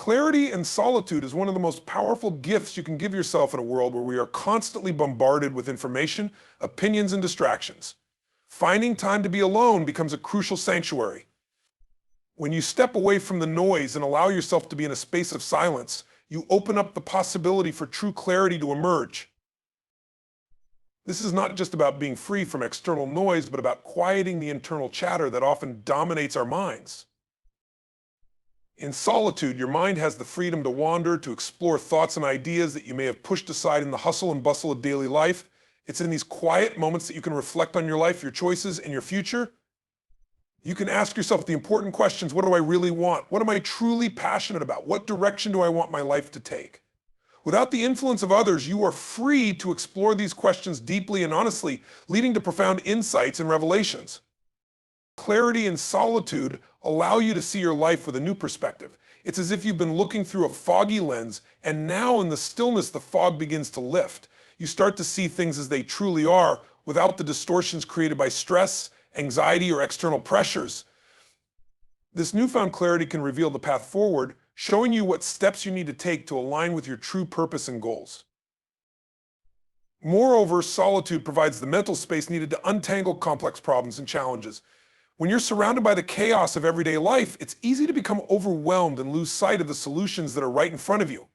Clarity and solitude is one of the most powerful gifts you can give yourself in a world where we are constantly bombarded with information, opinions, and distractions. Finding time to be alone becomes a crucial sanctuary. When you step away from the noise and allow yourself to be in a space of silence, you open up the possibility for true clarity to emerge. This is not just about being free from external noise, but about quieting the internal chatter that often dominates our minds. In solitude, your mind has the freedom to wander, to explore thoughts and ideas that you may have pushed aside in the hustle and bustle of daily life. It's in these quiet moments that you can reflect on your life, your choices, and your future. You can ask yourself the important questions: what do I really want? What am I truly passionate about? What direction do I want my life to take? Without the influence of others, you are free to explore these questions deeply and honestly, leading to profound insights and revelations. Clarity and solitude allow you to see your life with a new perspective. It's as if you've been looking through a foggy lens, and now in the stillness, the fog begins to lift. You start to see things as they truly are, without the distortions created by stress, anxiety, or external pressures. This newfound clarity can reveal the path forward, showing you what steps you need to take to align with your true purpose and goals. Moreover, solitude provides the mental space needed to untangle complex problems and challenges. When you're surrounded by the chaos of everyday life, it's easy to become overwhelmed and lose sight of the solutions that are right in front of you.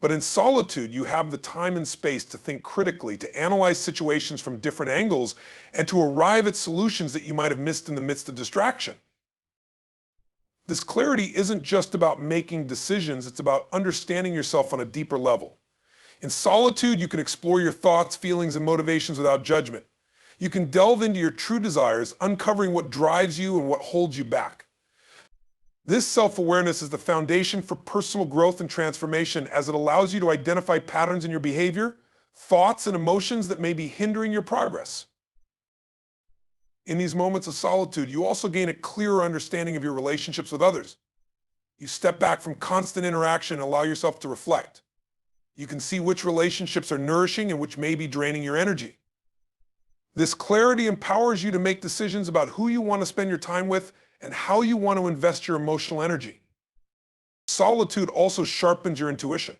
But in solitude, you have the time and space to think critically, to analyze situations from different angles, and to arrive at solutions that you might have missed in the midst of distraction. This clarity isn't just about making decisions, it's about understanding yourself on a deeper level. In solitude, you can explore your thoughts, feelings, and motivations without judgment. You can delve into your true desires, uncovering what drives you and what holds you back. This self-awareness is the foundation for personal growth and transformation, as it allows you to identify patterns in your behavior, thoughts, and emotions that may be hindering your progress. In these moments of solitude, you also gain a clearer understanding of your relationships with others. You step back from constant interaction and allow yourself to reflect. You can see which relationships are nourishing and which may be draining your energy. This clarity empowers you to make decisions about who you want to spend your time with and how you want to invest your emotional energy. Solitude also sharpens your intuition.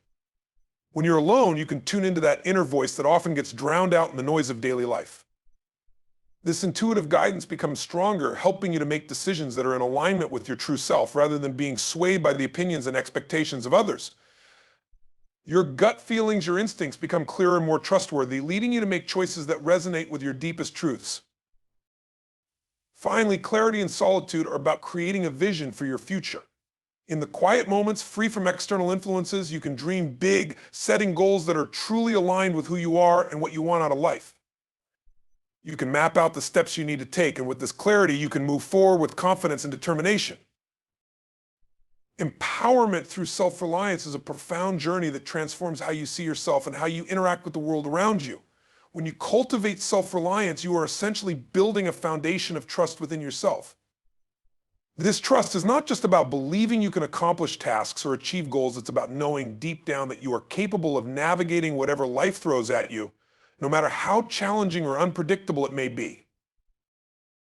When you're alone, you can tune into that inner voice that often gets drowned out in the noise of daily life. This intuitive guidance becomes stronger, helping you to make decisions that are in alignment with your true self, rather than being swayed by the opinions and expectations of others. Your gut feelings, your instincts become clearer and more trustworthy, leading you to make choices that resonate with your deepest truths. Finally, clarity and solitude are about creating a vision for your future. In the quiet moments, free from external influences, you can dream big, setting goals that are truly aligned with who you are and what you want out of life. You can map out the steps you need to take, and with this clarity, you can move forward with confidence and determination. Empowerment through self-reliance is a profound journey that transforms how you see yourself and how you interact with the world around you. When you cultivate self-reliance, you are essentially building a foundation of trust within yourself. This trust is not just about believing you can accomplish tasks or achieve goals, it's about knowing deep down that you are capable of navigating whatever life throws at you, no matter how challenging or unpredictable it may be.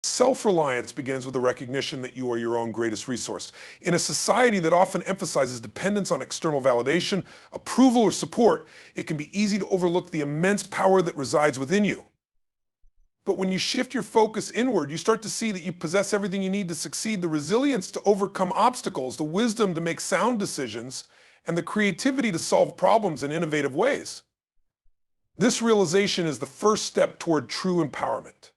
Self-reliance begins with the recognition that you are your own greatest resource. In a society that often emphasizes dependence on external validation, approval, or support, it can be easy to overlook the immense power that resides within you. But when you shift your focus inward, you start to see that you possess everything you need to succeed: the resilience to overcome obstacles, the wisdom to make sound decisions, and the creativity to solve problems in innovative ways. This realization is the first step toward true empowerment.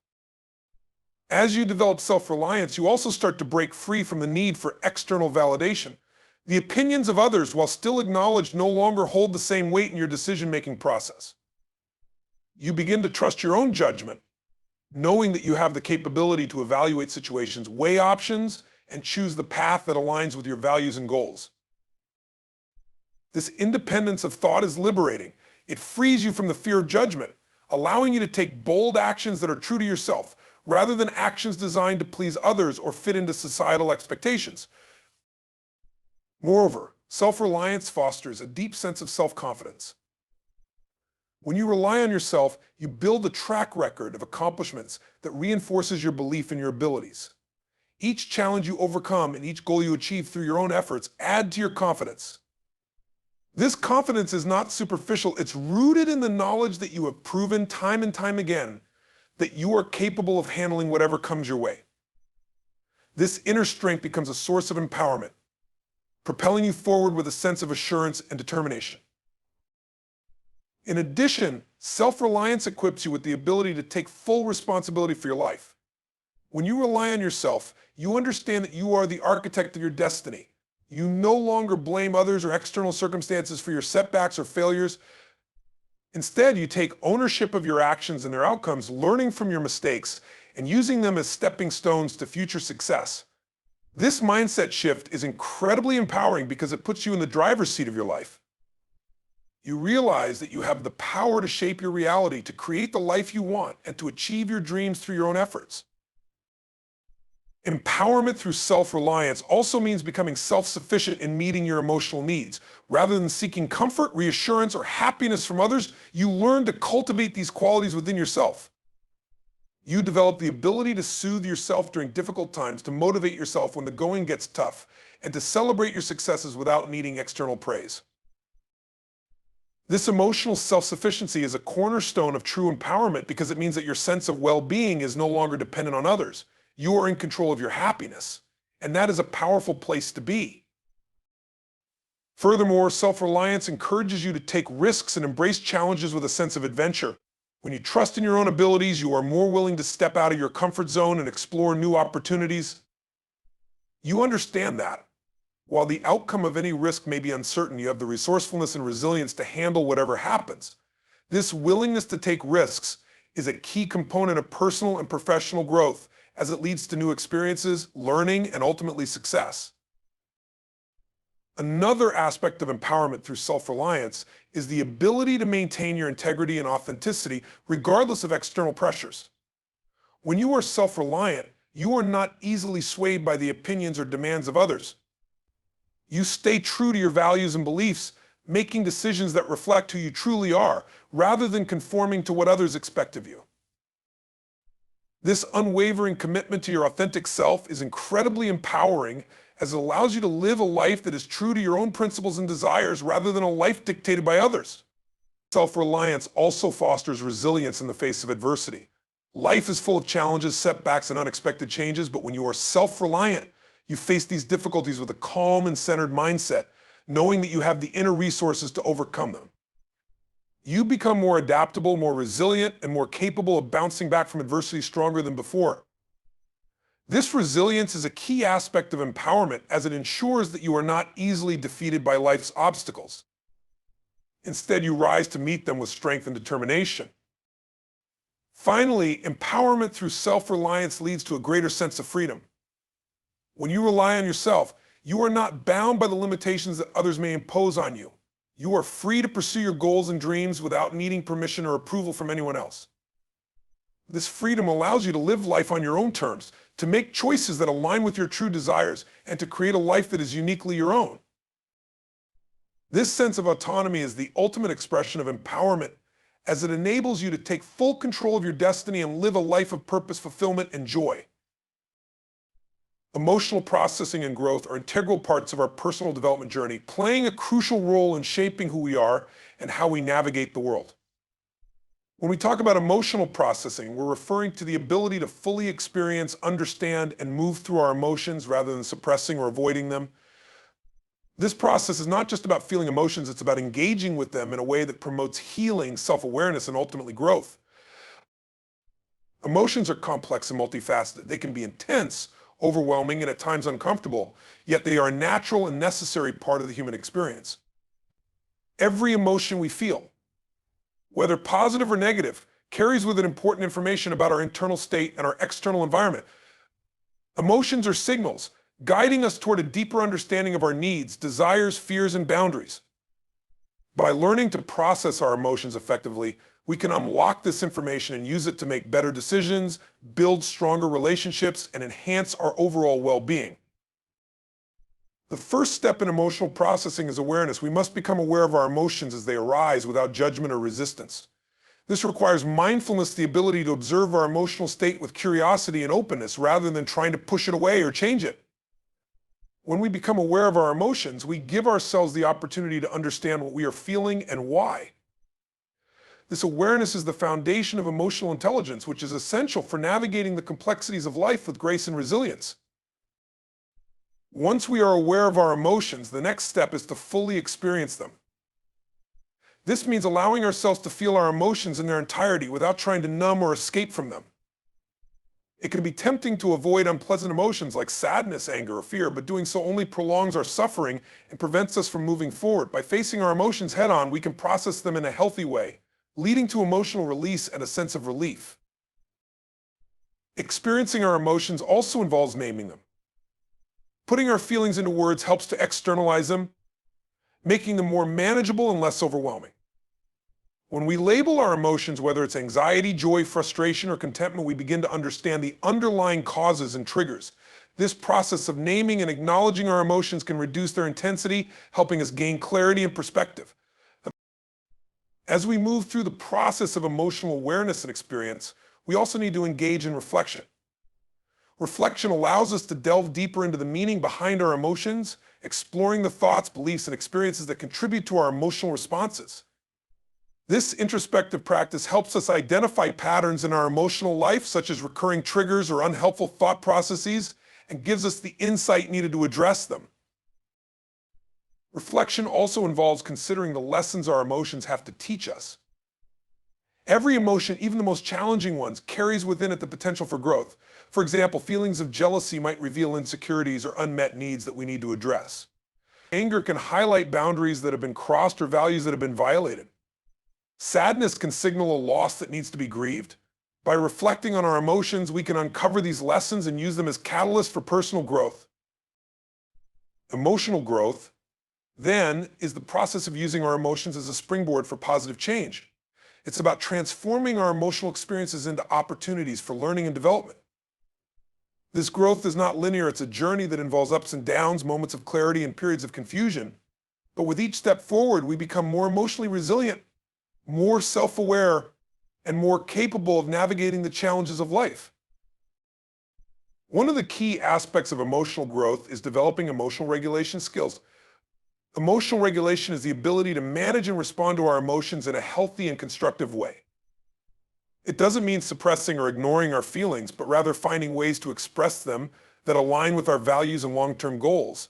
As you develop self-reliance, you also start to break free from the need for external validation. The opinions of others, while still acknowledged, no longer hold the same weight in your decision-making process. You begin to trust your own judgment, knowing that you have the capability to evaluate situations, weigh options, and choose the path that aligns with your values and goals. This independence of thought is liberating. It frees you from the fear of judgment, allowing you to take bold actions that are true to yourself, rather than actions designed to please others or fit into societal expectations. Moreover, self-reliance fosters a deep sense of self-confidence. When you rely on yourself, you build a track record of accomplishments that reinforces your belief in your abilities. Each challenge you overcome and each goal you achieve through your own efforts add to your confidence. This confidence is not superficial, it's rooted in the knowledge that you have proven time and time again that you are capable of handling whatever comes your way. This inner strength becomes a source of empowerment, propelling you forward with a sense of assurance and determination. In addition, self-reliance equips you with the ability to take full responsibility for your life. When you rely on yourself, you understand that you are the architect of your destiny. You no longer blame others or external circumstances for your setbacks or failures. Instead, you take ownership of your actions and their outcomes, learning from your mistakes and using them as stepping stones to future success. This mindset shift is incredibly empowering because it puts you in the driver's seat of your life. You realize that you have the power to shape your reality, to create the life you want, and to achieve your dreams through your own efforts. Empowerment through self-reliance also means becoming self-sufficient in meeting your emotional needs. Rather than seeking comfort, reassurance, or happiness from others, you learn to cultivate these qualities within yourself. You develop the ability to soothe yourself during difficult times, to motivate yourself when the going gets tough, and to celebrate your successes without needing external praise. This emotional self-sufficiency is a cornerstone of true empowerment because it means that your sense of well-being is no longer dependent on others. You are in control of your happiness, and that is a powerful place to be. Furthermore, self-reliance encourages you to take risks and embrace challenges with a sense of adventure. When you trust in your own abilities, you are more willing to step out of your comfort zone and explore new opportunities. You understand that, while the outcome of any risk may be uncertain, you have the resourcefulness and resilience to handle whatever happens. This willingness to take risks is a key component of personal and professional growth, as it leads to new experiences, learning, and ultimately success. Another aspect of empowerment through self-reliance is the ability to maintain your integrity and authenticity regardless of external pressures. When you are self-reliant, you are not easily swayed by the opinions or demands of others. You stay true to your values and beliefs, making decisions that reflect who you truly are, rather than conforming to what others expect of you. This unwavering commitment to your authentic self is incredibly empowering, as it allows you to live a life that is true to your own principles and desires rather than a life dictated by others. Self-reliance also fosters resilience in the face of adversity. Life is full of challenges, setbacks, and unexpected changes, but when you are self-reliant, you face these difficulties with a calm and centered mindset, knowing that you have the inner resources to overcome them. You become more adaptable, more resilient, and more capable of bouncing back from adversity stronger than before. This resilience is a key aspect of empowerment, as it ensures that you are not easily defeated by life's obstacles. Instead, you rise to meet them with strength and determination. Finally, empowerment through self-reliance leads to a greater sense of freedom. When you rely on yourself, you are not bound by the limitations that others may impose on you. You are free to pursue your goals and dreams without needing permission or approval from anyone else. This freedom allows you to live life on your own terms, to make choices that align with your true desires, and to create a life that is uniquely your own. This sense of autonomy is the ultimate expression of empowerment, as it enables you to take full control of your destiny and live a life of purpose, fulfillment, and joy. Emotional processing and growth are integral parts of our personal development journey, playing a crucial role in shaping who we are and how we navigate the world. When we talk about emotional processing, we're referring to the ability to fully experience, understand, and move through our emotions rather than suppressing or avoiding them. This process is not just about feeling emotions, it's about engaging with them in a way that promotes healing, self-awareness, and ultimately growth. Emotions are complex and multifaceted. They can be intense, overwhelming, and at times uncomfortable, yet they are a natural and necessary part of the human experience. Every emotion we feel, whether positive or negative, carries with it important information about our internal state and our external environment. Emotions are signals, guiding us toward a deeper understanding of our needs, desires, fears, and boundaries. By learning to process our emotions effectively, we can unlock this information and use it to make better decisions, build stronger relationships, and enhance our overall well-being. The first step in emotional processing is awareness. We must become aware of our emotions as they arise without judgment or resistance. This requires mindfulness, the ability to observe our emotional state with curiosity and openness rather than trying to push it away or change it. When we become aware of our emotions, we give ourselves the opportunity to understand what we are feeling and why. This awareness is the foundation of emotional intelligence, which is essential for navigating the complexities of life with grace and resilience. Once we are aware of our emotions, the next step is to fully experience them. This means allowing ourselves to feel our emotions in their entirety without trying to numb or escape from them. It can be tempting to avoid unpleasant emotions like sadness, anger, or fear, but doing so only prolongs our suffering and prevents us from moving forward. By facing our emotions head-on, we can process them in a healthy way, leading to emotional release and a sense of relief. Experiencing our emotions also involves naming them. Putting our feelings into words helps to externalize them, making them more manageable and less overwhelming. When we label our emotions, whether it's anxiety, joy, frustration, or contentment, we begin to understand the underlying causes and triggers. This process of naming and acknowledging our emotions can reduce their intensity, helping us gain clarity and perspective. As we move through the process of emotional awareness and experience, we also need to engage in reflection. Reflection allows us to delve deeper into the meaning behind our emotions, exploring the thoughts, beliefs, and experiences that contribute to our emotional responses. This introspective practice helps us identify patterns in our emotional life, such as recurring triggers or unhelpful thought processes, and gives us the insight needed to address them. Reflection also involves considering the lessons our emotions have to teach us. Every emotion, even the most challenging ones, carries within it the potential for growth. For example, feelings of jealousy might reveal insecurities or unmet needs that we need to address. Anger can highlight boundaries that have been crossed or values that have been violated. Sadness can signal a loss that needs to be grieved. By reflecting on our emotions, we can uncover these lessons and use them as catalysts for personal growth. Emotional growth, then, is the process of using our emotions as a springboard for positive change. It's about transforming our emotional experiences into opportunities for learning and development. This growth is not linear. It's a journey that involves ups and downs, moments of clarity, and periods of confusion. But with each step forward, we become more emotionally resilient, more self-aware, and more capable of navigating the challenges of life. One of the key aspects of emotional growth is developing emotional regulation skills. Emotional regulation is the ability to manage and respond to our emotions in a healthy and constructive way. It doesn't mean suppressing or ignoring our feelings, but rather finding ways to express them that align with our values and long-term goals.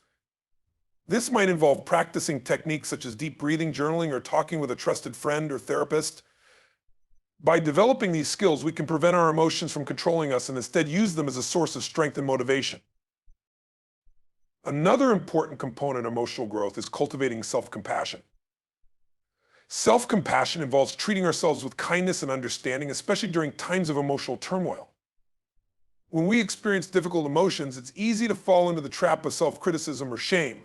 This might involve practicing techniques such as deep breathing, journaling, or talking with a trusted friend or therapist. By developing these skills, we can prevent our emotions from controlling us and instead use them as a source of strength and motivation. Another important component of emotional growth is cultivating self-compassion. Self-compassion involves treating ourselves with kindness and understanding, especially during times of emotional turmoil. When we experience difficult emotions, it's easy to fall into the trap of self-criticism or shame.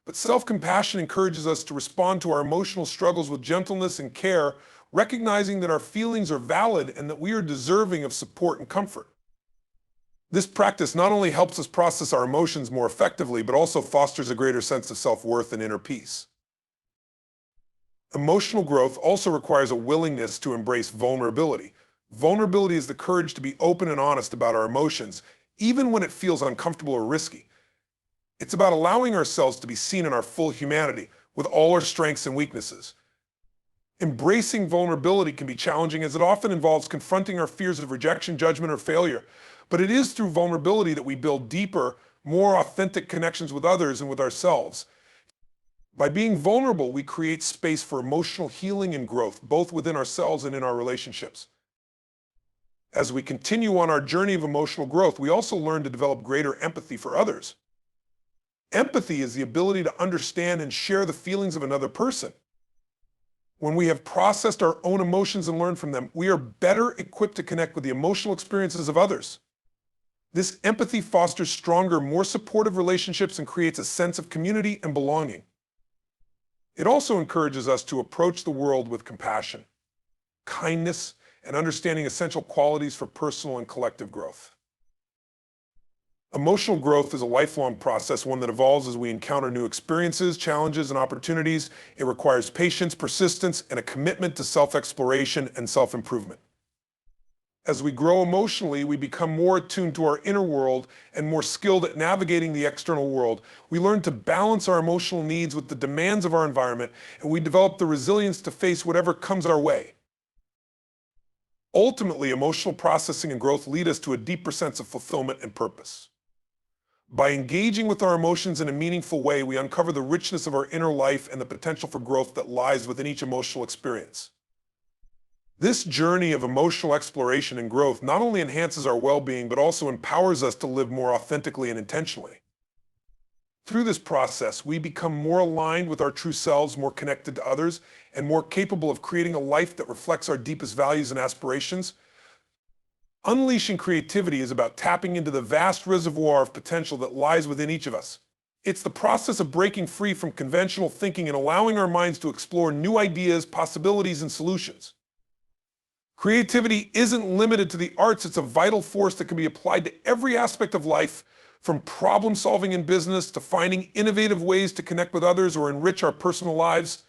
But self-compassion encourages us to respond to our emotional struggles with gentleness and care, recognizing that our feelings are valid and that we are deserving of support and comfort. This practice not only helps us process our emotions more effectively, but also fosters a greater sense of self-worth and inner peace. Emotional growth also requires a willingness to embrace vulnerability. Vulnerability is the courage to be open and honest about our emotions, even when it feels uncomfortable or risky. It's about allowing ourselves to be seen in our full humanity, with all our strengths and weaknesses. Embracing vulnerability can be challenging, as it often involves confronting our fears of rejection, judgment, or failure. But it is through vulnerability that we build deeper, more authentic connections with others and with ourselves. By being vulnerable, we create space for emotional healing and growth, both within ourselves and in our relationships. As we continue on our journey of emotional growth, we also learn to develop greater empathy for others. Empathy is the ability to understand and share the feelings of another person. When we have processed our own emotions and learned from them, we are better equipped to connect with the emotional experiences of others. This empathy fosters stronger, more supportive relationships and creates a sense of community and belonging. It also encourages us to approach the world with compassion, kindness, and understanding, essential qualities for personal and collective growth. Emotional growth is a lifelong process, one that evolves as we encounter new experiences, challenges, and opportunities. It requires patience, persistence, and a commitment to self-exploration and self-improvement. As we grow emotionally, we become more attuned to our inner world and more skilled at navigating the external world. We learn to balance our emotional needs with the demands of our environment, and we develop the resilience to face whatever comes our way. Ultimately, emotional processing and growth lead us to a deeper sense of fulfillment and purpose. By engaging with our emotions in a meaningful way, we uncover the richness of our inner life and the potential for growth that lies within each emotional experience. This journey of emotional exploration and growth not only enhances our well-being, but also empowers us to live more authentically and intentionally. Through this process, we become more aligned with our true selves, more connected to others, and more capable of creating a life that reflects our deepest values and aspirations. Unleashing creativity is about tapping into the vast reservoir of potential that lies within each of us. It's the process of breaking free from conventional thinking and allowing our minds to explore new ideas, possibilities, and solutions. Creativity isn't limited to the arts. It's a vital force that can be applied to every aspect of life, from problem solving in business to finding innovative ways to connect with others or enrich our personal lives.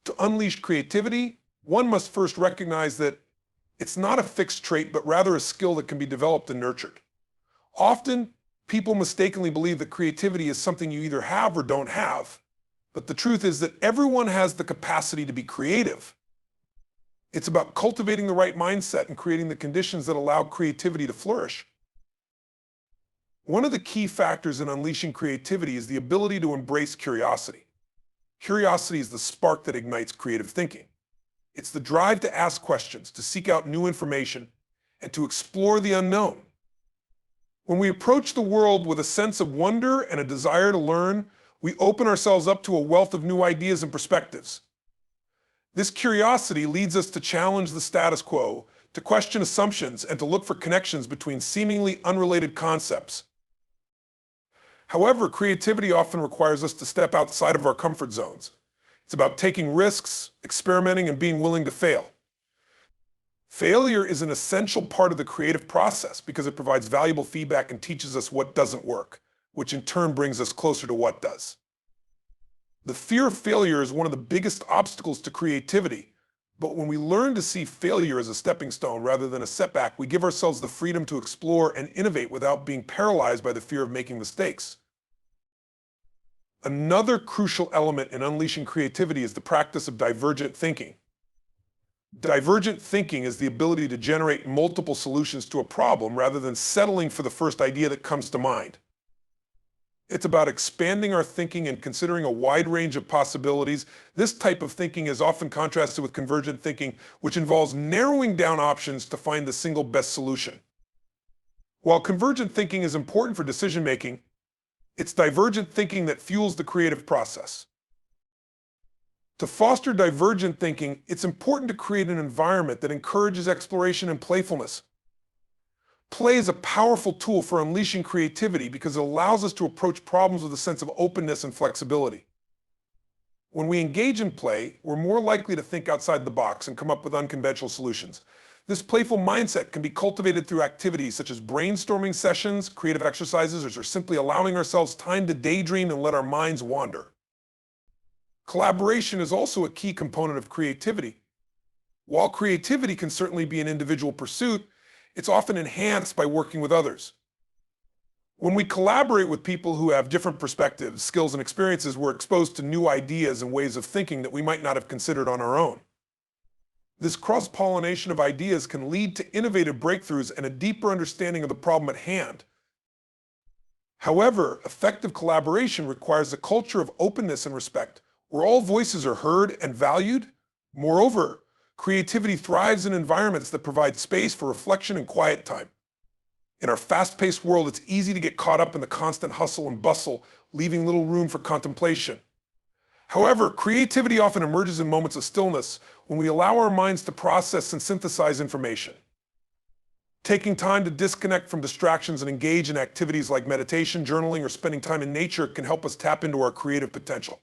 To unleash creativity, one must first recognize that it's not a fixed trait, but rather a skill that can be developed and nurtured. Often, people mistakenly believe that creativity is something you either have or don't have. But the truth is that everyone has the capacity to be creative. It's about cultivating the right mindset and creating the conditions that allow creativity to flourish. One of the key factors in unleashing creativity is the ability to embrace curiosity. Curiosity is the spark that ignites creative thinking. It's the drive to ask questions, to seek out new information, and to explore the unknown. When we approach the world with a sense of wonder and a desire to learn, we open ourselves up to a wealth of new ideas and perspectives. This curiosity leads us to challenge the status quo, to question assumptions, and to look for connections between seemingly unrelated concepts. However, creativity often requires us to step outside of our comfort zones. It's about taking risks, experimenting, and being willing to fail. Failure is an essential part of the creative process because it provides valuable feedback and teaches us what doesn't work, which in turn brings us closer to what does. The fear of failure is one of the biggest obstacles to creativity, but when we learn to see failure as a stepping stone rather than a setback, we give ourselves the freedom to explore and innovate without being paralyzed by the fear of making mistakes. Another crucial element in unleashing creativity is the practice of divergent thinking. Divergent thinking is the ability to generate multiple solutions to a problem rather than settling for the first idea that comes to mind. It's about expanding our thinking and considering a wide range of possibilities. This type of thinking is often contrasted with convergent thinking, which involves narrowing down options to find the single best solution. While convergent thinking is important for decision-making, it's divergent thinking that fuels the creative process. To foster divergent thinking, it's important to create an environment that encourages exploration and playfulness. Play is a powerful tool for unleashing creativity because it allows us to approach problems with a sense of openness and flexibility. When we engage in play, we're more likely to think outside the box and come up with unconventional solutions. This playful mindset can be cultivated through activities such as brainstorming sessions, creative exercises, or simply allowing ourselves time to daydream and let our minds wander. Collaboration is also a key component of creativity. While creativity can certainly be an individual pursuit, it's often enhanced by working with others. When we collaborate with people who have different perspectives, skills, and experiences, we're exposed to new ideas and ways of thinking that we might not have considered on our own. This cross-pollination of ideas can lead to innovative breakthroughs and a deeper understanding of the problem at hand. However, effective collaboration requires a culture of openness and respect, where all voices are heard and valued. Moreover, creativity thrives in environments that provide space for reflection and quiet time. In our fast-paced world, it's easy to get caught up in the constant hustle and bustle, leaving little room for contemplation. However, creativity often emerges in moments of stillness when we allow our minds to process and synthesize information. Taking time to disconnect from distractions and engage in activities like meditation, journaling, or spending time in nature can help us tap into our creative potential.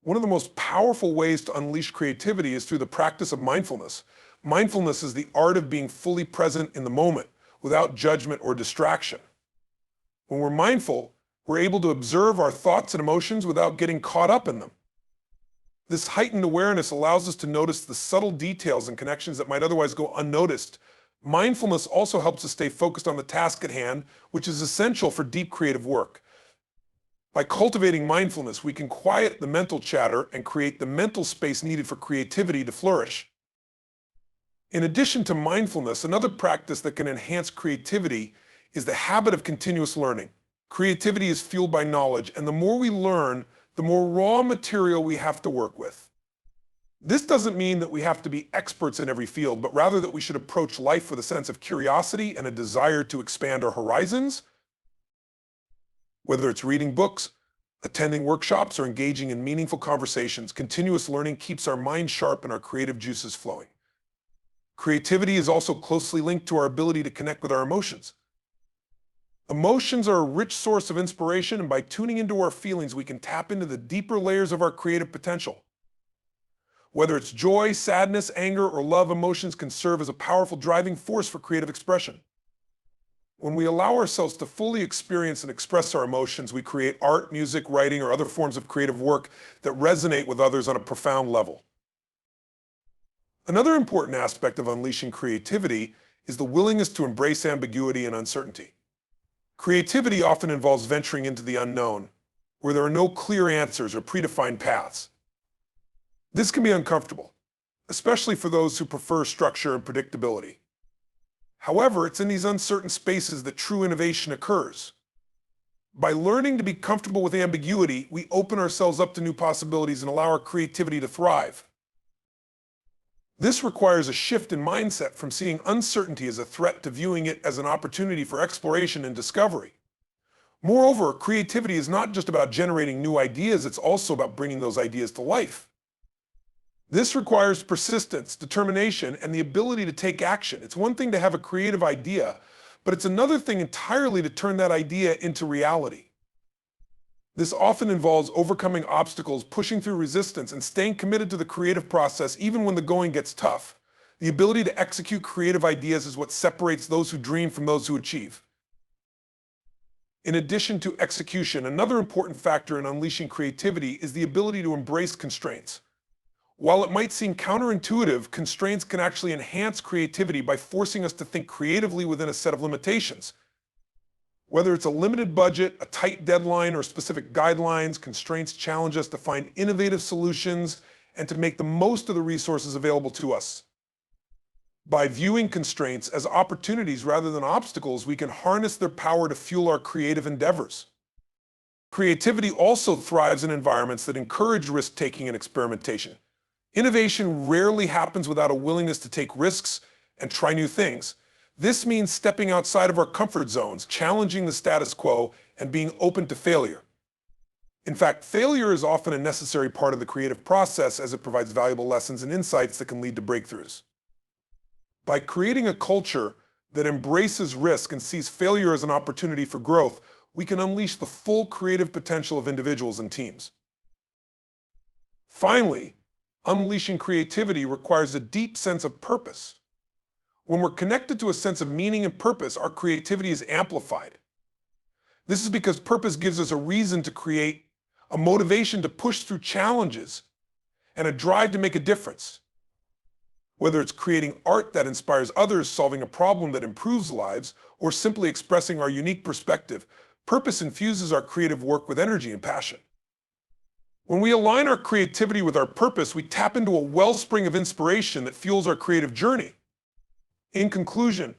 One of the most powerful ways to unleash creativity is through the practice of mindfulness. Mindfulness is the art of being fully present in the moment, without judgment or distraction. When we're mindful, we're able to observe our thoughts and emotions without getting caught up in them. This heightened awareness allows us to notice the subtle details and connections that might otherwise go unnoticed. Mindfulness also helps us stay focused on the task at hand, which is essential for deep creative work. By cultivating mindfulness, we can quiet the mental chatter and create the mental space needed for creativity to flourish. In addition to mindfulness, another practice that can enhance creativity is the habit of continuous learning. Creativity is fueled by knowledge, and the more we learn, the more raw material we have to work with. This doesn't mean that we have to be experts in every field, but rather that we should approach life with a sense of curiosity and a desire to expand our horizons. Whether it's reading books, attending workshops, or engaging in meaningful conversations, continuous learning keeps our mind sharp and our creative juices flowing. Creativity is also closely linked to our ability to connect with our emotions. Emotions are a rich source of inspiration, and by tuning into our feelings, we can tap into the deeper layers of our creative potential. Whether it's joy, sadness, anger, or love, emotions can serve as a powerful driving force for creative expression. When we allow ourselves to fully experience and express our emotions, we create art, music, writing, or other forms of creative work that resonate with others on a profound level. Another important aspect of unleashing creativity is the willingness to embrace ambiguity and uncertainty. Creativity often involves venturing into the unknown, where there are no clear answers or predefined paths. This can be uncomfortable, especially for those who prefer structure and predictability. However, it's in these uncertain spaces that true innovation occurs. By learning to be comfortable with ambiguity, we open ourselves up to new possibilities and allow our creativity to thrive. This requires a shift in mindset from seeing uncertainty as a threat to viewing it as an opportunity for exploration and discovery. Moreover, creativity is not just about generating new ideas, it's also about bringing those ideas to life. This requires persistence, determination, and the ability to take action. It's one thing to have a creative idea, but it's another thing entirely to turn that idea into reality. This often involves overcoming obstacles, pushing through resistance, and staying committed to the creative process even when the going gets tough. The ability to execute creative ideas is what separates those who dream from those who achieve. In addition to execution, another important factor in unleashing creativity is the ability to embrace constraints. While it might seem counterintuitive, constraints can actually enhance creativity by forcing us to think creatively within a set of limitations. Whether it's a limited budget, a tight deadline, or specific guidelines, constraints challenge us to find innovative solutions and to make the most of the resources available to us. By viewing constraints as opportunities rather than obstacles, we can harness their power to fuel our creative endeavors. Creativity also thrives in environments that encourage risk-taking and experimentation. Innovation rarely happens without a willingness to take risks and try new things. This means stepping outside of our comfort zones, challenging the status quo, and being open to failure. In fact, failure is often a necessary part of the creative process as it provides valuable lessons and insights that can lead to breakthroughs. By creating a culture that embraces risk and sees failure as an opportunity for growth, we can unleash the full creative potential of individuals and teams. Finally, unleashing creativity requires a deep sense of purpose. When we're connected to a sense of meaning and purpose, our creativity is amplified. This is because purpose gives us a reason to create, a motivation to push through challenges, and a drive to make a difference. Whether it's creating art that inspires others, solving a problem that improves lives, or simply expressing our unique perspective, purpose infuses our creative work with energy and passion. When we align our creativity with our purpose, we tap into a wellspring of inspiration that fuels our creative journey. In conclusion,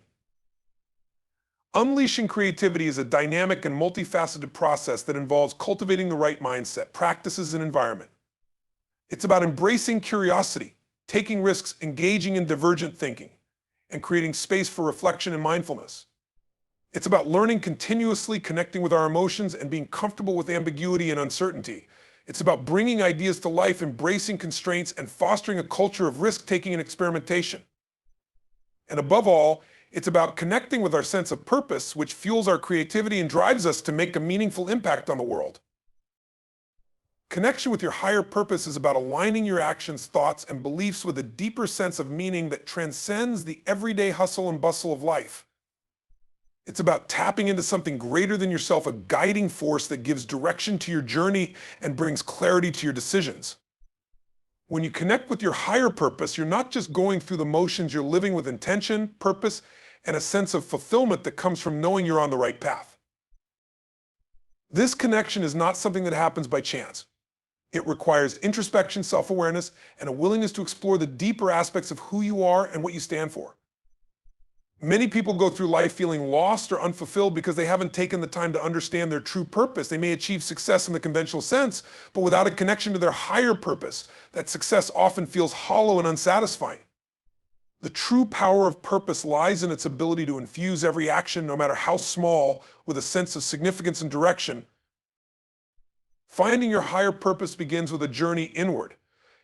unleashing creativity is a dynamic and multifaceted process that involves cultivating the right mindset, practices, and environment. It's about embracing curiosity, taking risks, engaging in divergent thinking, and creating space for reflection and mindfulness. It's about learning continuously, connecting with our emotions, and being comfortable with ambiguity and uncertainty. It's about bringing ideas to life, embracing constraints, and fostering a culture of risk-taking and experimentation. And above all, it's about connecting with our sense of purpose, which fuels our creativity and drives us to make a meaningful impact on the world. Connection with your higher purpose is about aligning your actions, thoughts, and beliefs with a deeper sense of meaning that transcends the everyday hustle and bustle of life. It's about tapping into something greater than yourself, a guiding force that gives direction to your journey and brings clarity to your decisions. When you connect with your higher purpose, you're not just going through the motions, you're living with intention, purpose, and a sense of fulfillment that comes from knowing you're on the right path. This connection is not something that happens by chance. It requires introspection, self-awareness, and a willingness to explore the deeper aspects of who you are and what you stand for. Many people go through life feeling lost or unfulfilled because they haven't taken the time to understand their true purpose. They may achieve success in the conventional sense, but without a connection to their higher purpose, that success often feels hollow and unsatisfying. The true power of purpose lies in its ability to infuse every action, no matter how small, with a sense of significance and direction. Finding your higher purpose begins with a journey inward.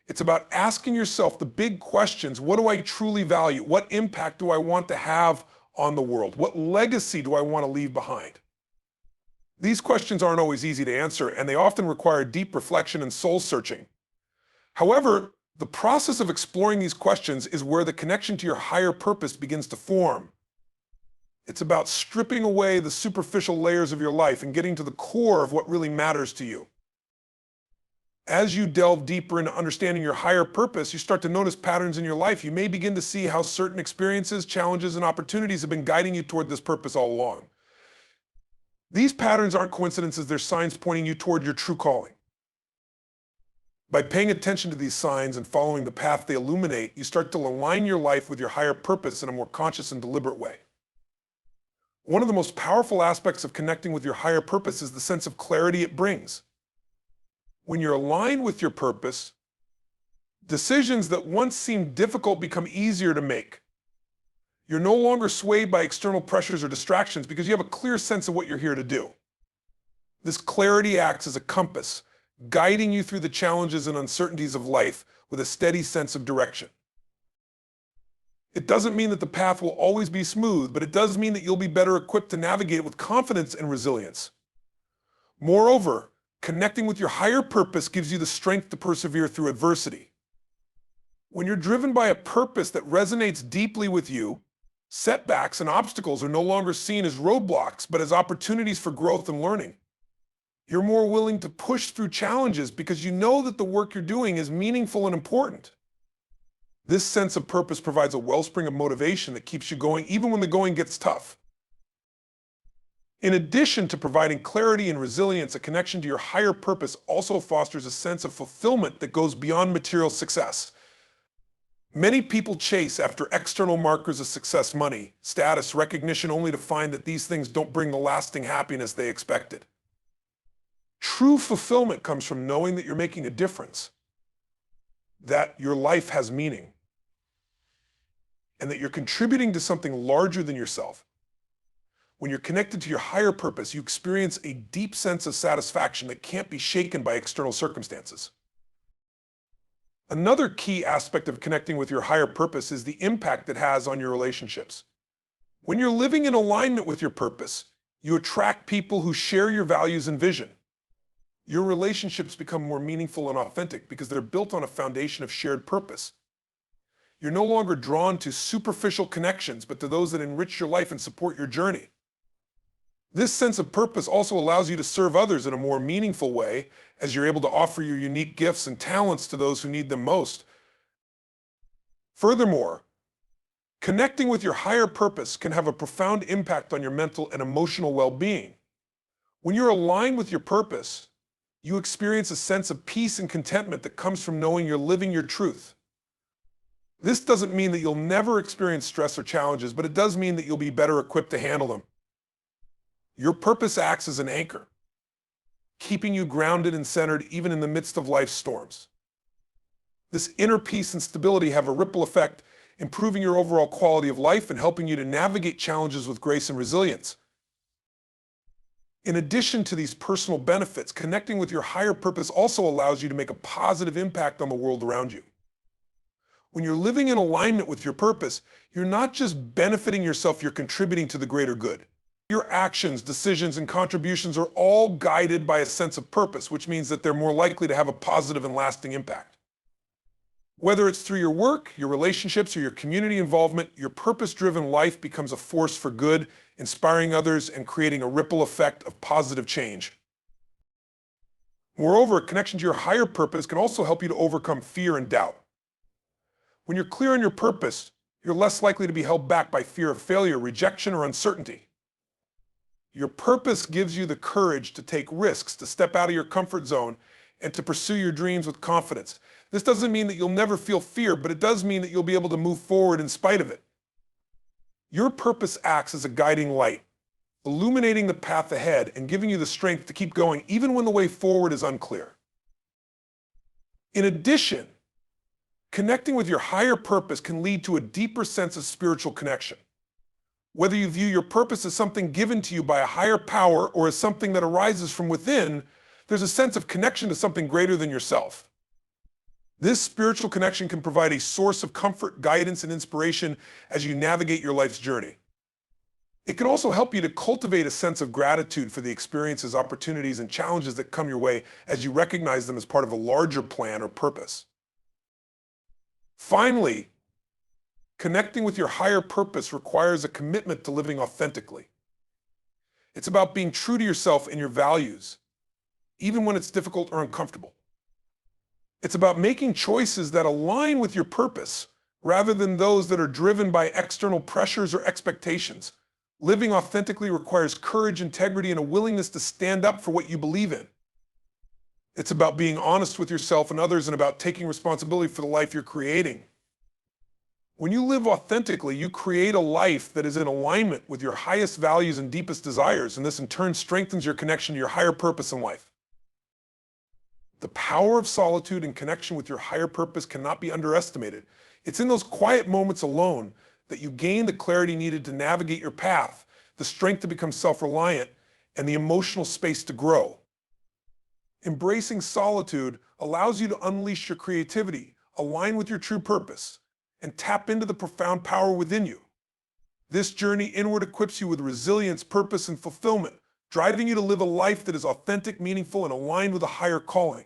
It's about asking yourself the big questions. What do I truly value? What impact do I want to have on the world? What legacy do I want to leave behind? These questions aren't always easy to answer, and they often require deep reflection and soul searching. However, the process of exploring these questions is where the connection to your higher purpose begins to form. It's about stripping away the superficial layers of your life and getting to the core of what really matters to you. As you delve deeper into understanding your higher purpose, you start to notice patterns in your life. You may begin to see how certain experiences, challenges, and opportunities have been guiding you toward this purpose all along. These patterns aren't coincidences, they're signs pointing you toward your true calling. By paying attention to these signs and following the path they illuminate, you start to align your life with your higher purpose in a more conscious and deliberate way. One of the most powerful aspects of connecting with your higher purpose is the sense of clarity it brings. When you're aligned with your purpose, decisions that once seemed difficult become easier to make. You're no longer swayed by external pressures or distractions because you have a clear sense of what you're here to do. This clarity acts as a compass, guiding you through the challenges and uncertainties of life with a steady sense of direction. It doesn't mean that the path will always be smooth, but it does mean that you'll be better equipped to navigate it with confidence and resilience. Moreover, connecting with your higher purpose gives you the strength to persevere through adversity. When you're driven by a purpose that resonates deeply with you, setbacks and obstacles are no longer seen as roadblocks, but as opportunities for growth and learning. You're more willing to push through challenges because you know that the work you're doing is meaningful and important. This sense of purpose provides a wellspring of motivation that keeps you going even when the going gets tough. In addition to providing clarity and resilience, a connection to your higher purpose also fosters a sense of fulfillment that goes beyond material success. Many people chase after external markers of success, money, status, recognition, only to find that these things don't bring the lasting happiness they expected. True fulfillment comes from knowing that you're making a difference, that your life has meaning, and that you're contributing to something larger than yourself. When you're connected to your higher purpose, you experience a deep sense of satisfaction that can't be shaken by external circumstances. Another key aspect of connecting with your higher purpose is the impact it has on your relationships. When you're living in alignment with your purpose, you attract people who share your values and vision. Your relationships become more meaningful and authentic because they're built on a foundation of shared purpose. You're no longer drawn to superficial connections, but to those that enrich your life and support your journey. This sense of purpose also allows you to serve others in a more meaningful way, as you're able to offer your unique gifts and talents to those who need them most. Furthermore, connecting with your higher purpose can have a profound impact on your mental and emotional well-being. When you're aligned with your purpose, you experience a sense of peace and contentment that comes from knowing you're living your truth. This doesn't mean that you'll never experience stress or challenges, but it does mean that you'll be better equipped to handle them. Your purpose acts as an anchor, keeping you grounded and centered even in the midst of life's storms. This inner peace and stability have a ripple effect, improving your overall quality of life and helping you to navigate challenges with grace and resilience. In addition to these personal benefits, connecting with your higher purpose also allows you to make a positive impact on the world around you. When you're living in alignment with your purpose, you're not just benefiting yourself, you're contributing to the greater good. Your actions, decisions, and contributions are all guided by a sense of purpose, which means that they're more likely to have a positive and lasting impact. Whether it's through your work, your relationships, or your community involvement, your purpose-driven life becomes a force for good, inspiring others and creating a ripple effect of positive change. Moreover, a connection to your higher purpose can also help you to overcome fear and doubt. When you're clear on your purpose, you're less likely to be held back by fear of failure, rejection, or uncertainty. Your purpose gives you the courage to take risks, to step out of your comfort zone, and to pursue your dreams with confidence. This doesn't mean that you'll never feel fear, but it does mean that you'll be able to move forward in spite of it. Your purpose acts as a guiding light, illuminating the path ahead and giving you the strength to keep going even when the way forward is unclear. In addition, connecting with your higher purpose can lead to a deeper sense of spiritual connection. Whether you view your purpose as something given to you by a higher power or as something that arises from within, there's a sense of connection to something greater than yourself. This spiritual connection can provide a source of comfort, guidance, and inspiration as you navigate your life's journey. It can also help you to cultivate a sense of gratitude for the experiences, opportunities, and challenges that come your way as you recognize them as part of a larger plan or purpose. Finally, connecting with your higher purpose requires a commitment to living authentically. It's about being true to yourself and your values, even when it's difficult or uncomfortable. It's about making choices that align with your purpose rather than those that are driven by external pressures or expectations. Living authentically requires courage, integrity, and a willingness to stand up for what you believe in. It's about being honest with yourself and others and about taking responsibility for the life you're creating. When you live authentically, you create a life that is in alignment with your highest values and deepest desires, and this in turn strengthens your connection to your higher purpose in life. The power of solitude and connection with your higher purpose cannot be underestimated. It's in those quiet moments alone that you gain the clarity needed to navigate your path, the strength to become self-reliant, and the emotional space to grow. Embracing solitude allows you to unleash your creativity, align with your true purpose, and tap into the profound power within you. This journey inward equips you with resilience, purpose, and fulfillment, driving you to live a life that is authentic, meaningful, and aligned with a higher calling.